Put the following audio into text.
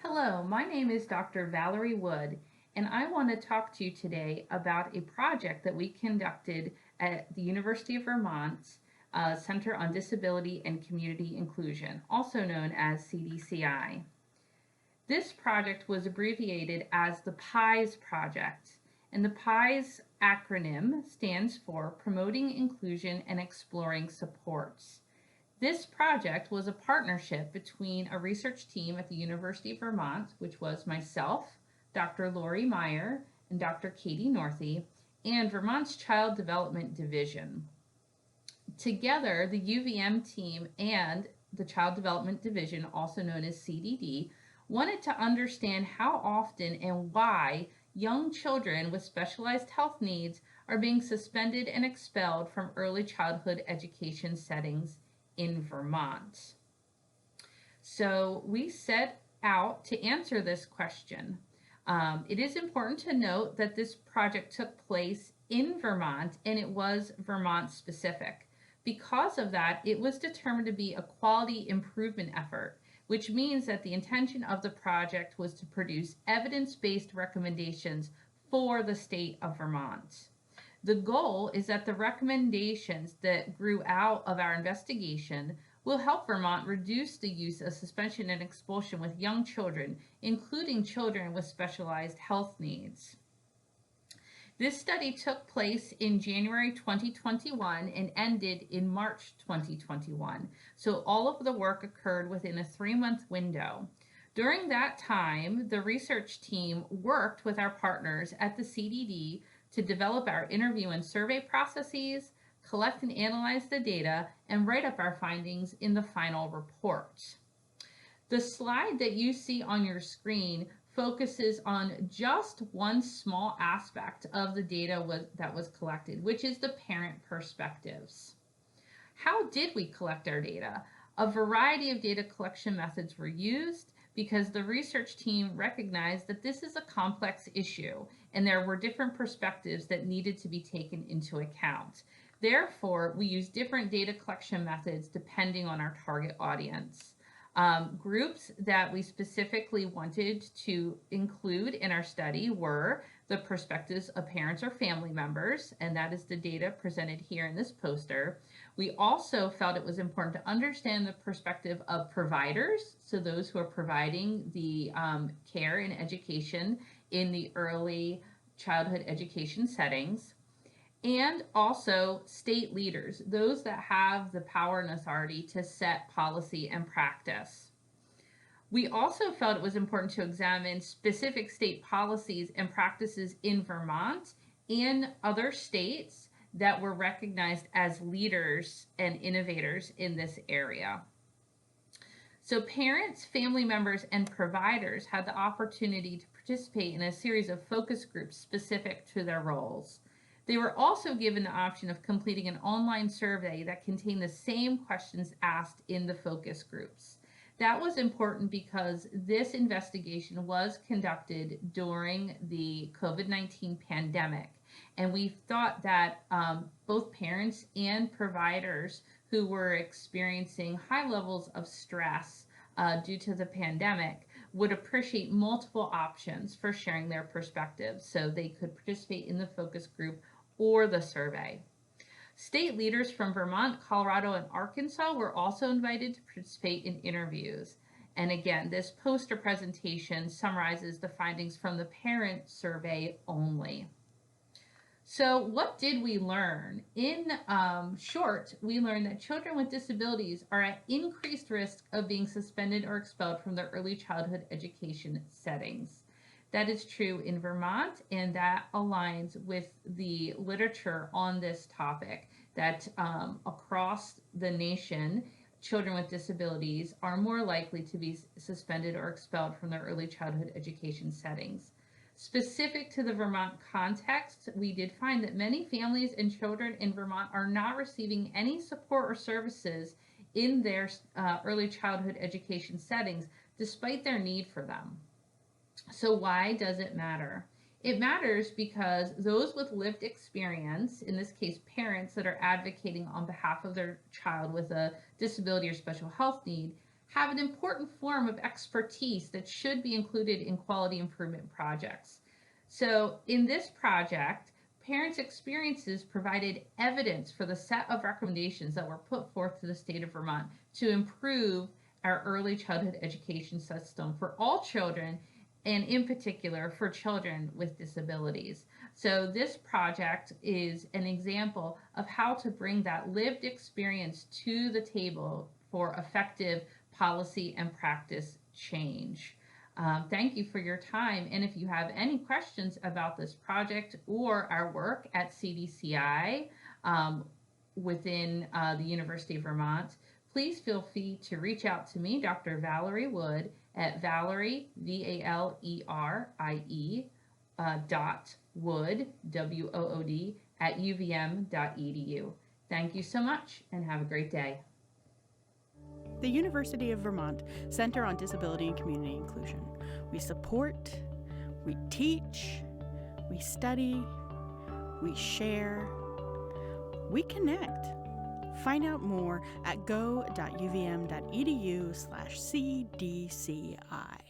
Hello, my name is Dr. Valerie Wood, and I want to talk to you today about a project that we conducted at the University of Vermont's Center on Disability and Community Inclusion, also known as CDCI. This project was abbreviated as the PIES project, and the PIES acronym stands for Promoting Inclusion and Exploring Supports. This project was a partnership between a research team at the University of Vermont, which was myself, Dr. Lori Meyer, and Dr. Katie Northey, and Vermont's Child Development Division. Together, the UVM team and the Child Development Division, also known as CDD, wanted to understand how often and why young children with specialized health needs are being suspended and expelled from early childhood education settings in Vermont. So we set out to answer this question. It is important to note that this project took place in Vermont and it was Vermont specific. Because of that, it was determined to be a quality improvement effort, which means that the intention of the project was to produce evidence-based recommendations for the state of Vermont. The goal is that the recommendations that grew out of our investigation will help Vermont reduce the use of suspension and expulsion with young children, including children with specialized health needs. This study took place in January 2021 and ended in March 2021, so all of the work occurred within a 3-month window. During that time, the research team worked with our partners at the CDD to develop our interview and survey processes, collect and analyze the data, and write up our findings in the final report. The slide that you see on your screen focuses on just one small aspect of the data that was collected, which is the parent perspectives. How did we collect our data? A variety of data collection methods were used because the research team recognized that this is a complex issue and there were different perspectives that needed to be taken into account. Therefore, we used different data collection methods depending on our target audience. Groups that we specifically wanted to include in our study were the perspectives of parents or family members, and that is the data presented here in this poster. We also felt it was important to understand the perspective of providers, so those who are providing the care and education in the early childhood education settings, and also state leaders, those that have the power and authority to set policy and practice. We also felt it was important to examine specific state policies and practices in Vermont and other states that were recognized as leaders and innovators in this area. So parents, family members, and providers had the opportunity to participate in a series of focus groups specific to their roles. They were also given the option of completing an online survey that contained the same questions asked in the focus groups. That was important because this investigation was conducted during the COVID-19 pandemic, and we thought that both parents and providers who were experiencing high levels of stress due to the pandemic would appreciate multiple options for sharing their perspectives so they could participate in the focus group or the survey. State leaders from Vermont, Colorado, and Arkansas were also invited to participate in interviews. And again, this poster presentation summarizes the findings from the parent survey only. So what did we learn? In short, we learned that children with disabilities are at increased risk of being suspended or expelled from their early childhood education settings. That is true in Vermont, and that aligns with the literature on this topic, that across the nation, children with disabilities are more likely to be suspended or expelled from their early childhood education settings. Specific to the Vermont context, we did find that many families and children in Vermont are not receiving any support or services in their early childhood education settings, despite their need for them. So why does it matter? It matters because those with lived experience, in this case parents that are advocating on behalf of their child with a disability or special health need, have an important form of expertise that should be included in quality improvement projects. So, in this project, parents' experiences provided evidence for the set of recommendations that were put forth to the state of Vermont to improve our early childhood education system for all children, and in particular for children with disabilities. So, this project is an example of how to bring that lived experience to the table for effective policy and practice change. Thank you for your time. And if you have any questions about this project or our work at CDCI within the University of Vermont, please feel free to reach out to me, Dr. Valerie Wood, at Valerie, VALERIE, Wood, WOOD, at uvm.edu. Thank you so much and have a great day. The University of Vermont Center on Disability and Community Inclusion. We support, we teach, we study, we share, we connect. Find out more at go.uvm.edu/CDCI.